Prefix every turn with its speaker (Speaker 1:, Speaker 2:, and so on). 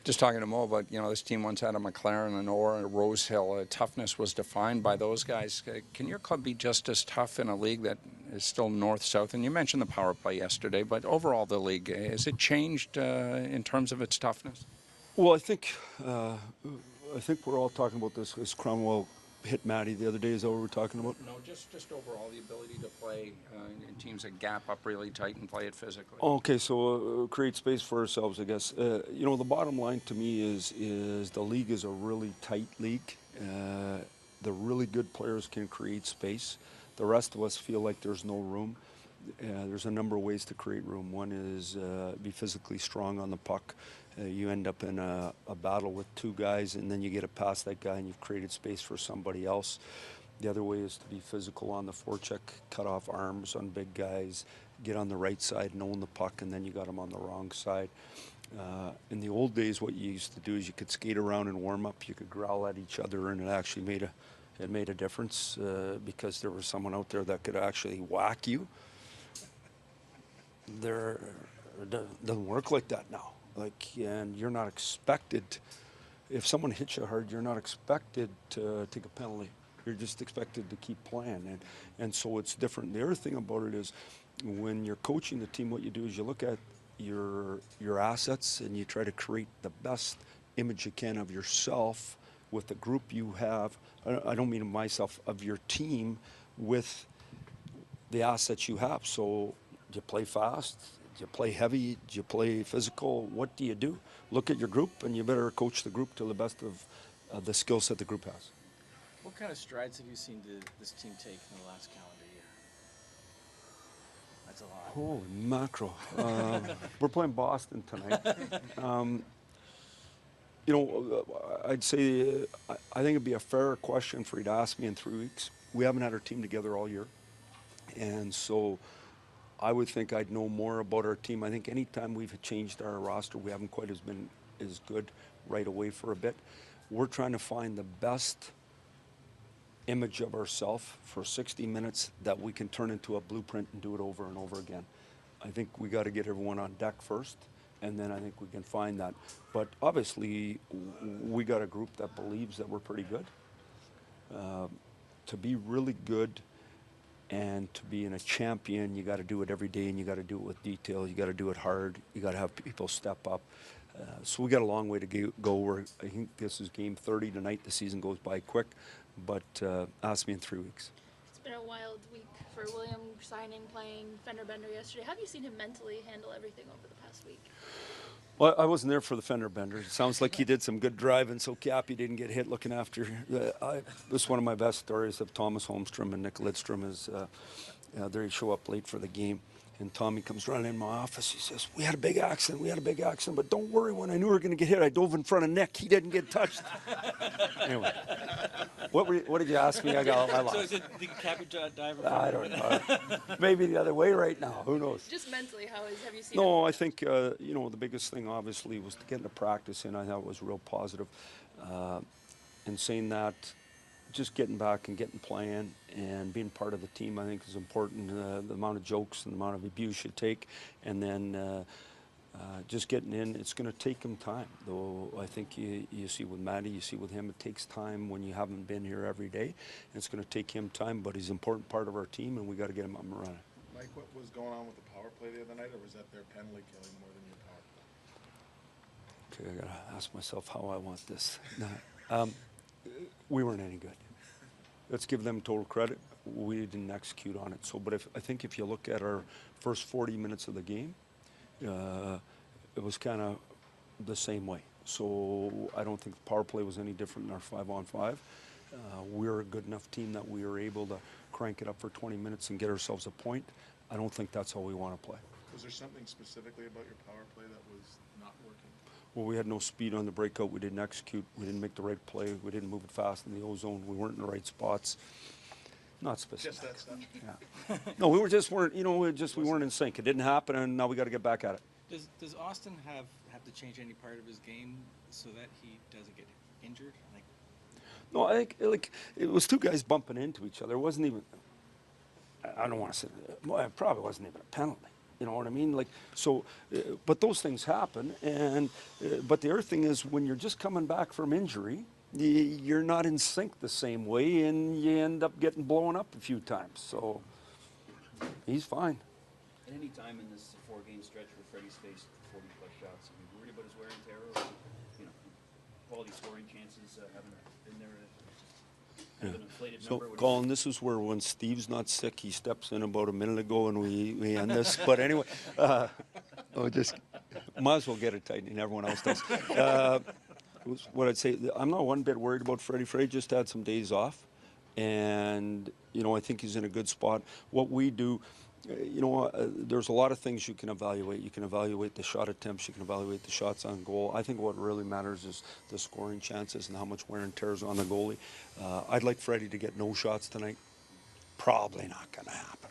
Speaker 1: Just talking to Mo about, this team once had a McLaren, an Orr, a Rosehill. Toughness was defined by those guys. Can your club be just as tough in a league that is still north-south? And you mentioned the power play yesterday, but overall the league, has it changed in terms of its toughness?
Speaker 2: Well, I think we're all talking about this as Cromwell hit Matty the other day. Is that what we're talking about?
Speaker 1: No, just overall the ability to play in teams that gap up really tight and play it physically.
Speaker 2: Okay, so create space for ourselves, I guess. The bottom line to me is the league is a really tight league. The really good players can create space. The rest of us feel like there's no room. There's a number of ways to create room. One is be physically strong on the puck. You end up in a battle with two guys, and then you get it past that guy, and you've created space for somebody else. The other way is to be physical on the forecheck, cut off arms on big guys, get on the right side and own the puck, and then you got them on the wrong side. In the old days, what you used to do is you could skate around and warm up. You could growl at each other, and it actually made a difference because there was someone out there that could actually whack you. It doesn't work like that now. And you're not expected. If someone hits you hard, you're not expected to take a penalty. You're just expected to keep playing, and so it's different. The other thing about it is, when you're coaching the team, what you do is you look at your assets and you try to create the best image you can of yourself with the group you have. I don't mean of myself, of your team with the assets you have. So do you play fast? Do you play heavy? Do you play physical? What do you do? Look at your group, and you better coach the group to the best of the skill set the group has.
Speaker 3: What kind of strides have you seen this team take in the last calendar year? That's a lot.
Speaker 2: Holy mackerel. We're playing Boston tonight. I'd say I think it'd be a fair question for you to ask me in 3 weeks. We haven't had our team together all year. And so I would think I'd know more about our team. I think anytime we've changed our roster, we haven't quite been as good right away for a bit. We're trying to find the best image of ourselves for 60 minutes that we can turn into a blueprint and do it over and over again. I think we got to get everyone on deck first, and then I think we can find that. But obviously, we got a group that believes that we're pretty good. To be really good and to be a champion, you got to do it every day, and you got to do it with detail. You got to do it hard. You got to have people step up. So we got a long way to go. I think this is game 30 tonight. The season goes by quick, but ask me in 3 weeks.
Speaker 4: It's been a wild week for William signing, playing fender bender yesterday. How have you seen him mentally handle everything over the past week?
Speaker 2: Well, I wasn't there for the fender bender. It sounds like he did some good driving, so Cappy didn't get hit looking after. This is one of my best stories of Thomas Holmstrom and Nick Lidstrom is they show up late for the game. And Tommy comes running in my office. He says, we had a big accident, but don't worry, when I knew we were going to get hit, I dove in front of Nick. He didn't get touched. Anyway, what did you ask me? I lost.
Speaker 3: So is it the Cappy diver?
Speaker 2: I don't know. Maybe the other way right now. Who knows?
Speaker 4: Just mentally, have you seen
Speaker 2: No,
Speaker 4: him?
Speaker 2: I think, the biggest thing, obviously, was to get into practice in. I thought it was real positive. And saying that, just getting back and getting playing and being part of the team, I think, is important. The amount of jokes and the amount of abuse you take, and then just getting in. It's going to take him time, though. I think you see with Matty, you see with him, it takes time when you haven't been here every day. And it's going to take him time, but he's an important part of our team, and we got to get him up and running.
Speaker 5: Mike, what was going on with the power play the other night, or was that their penalty killing more than your power play?
Speaker 2: Okay, I got to ask myself how I want this. We weren't any good. Let's give them total credit. We didn't execute on it. So, but I think if you look at our first 40 minutes of the game, it was kind of the same way. So I don't think the power play was any different in our 5-on-5. We're a good enough team that we were able to crank it up for 20 minutes and get ourselves a point. I don't think that's how we want to play.
Speaker 5: Was there something specifically about your power play that was not working?
Speaker 2: Well, we had no speed on the breakout. We didn't execute. We didn't make the right play. We didn't move it fast in the O-zone. We weren't in the right spots. Not specific.
Speaker 5: Just that stuff.
Speaker 2: Yeah. No, we weren't in sync. It didn't happen, and now we got to get back at it.
Speaker 3: Does Austin have to change any part of his game so that he doesn't get injured?
Speaker 2: No, I think it was two guys bumping into each other. It wasn't even. I don't want to say. Well, it probably wasn't even a penalty. You know what I mean? Like, so, but those things happen. And, but the other thing is when you're just coming back from injury, you're not in sync the same way and you end up getting blown up a few times. So he's fine.
Speaker 6: At any time in this four-game stretch where Freddie's faced 40-plus shots, are you worried about his wear and tear, or, you know, quality scoring chances haven't been there? Kind of an inflated
Speaker 2: So,
Speaker 6: number. What do you
Speaker 2: Colin,
Speaker 6: think?
Speaker 2: this is where when Steve's not sick, he steps in about a minute ago and we end this. But anyway, just might as well get it tight and everyone else does. What I'd say, I'm not one bit worried about Freddie. Freddie just had some days off. And, you know, I think he's in a good spot. What we do, there's a lot of things you can evaluate. You can evaluate the shot attempts. You can evaluate the shots on goal. I think what really matters is the scoring chances and how much wear and tear is on the goalie. I'd like Freddie to get no shots tonight. Probably not going to happen.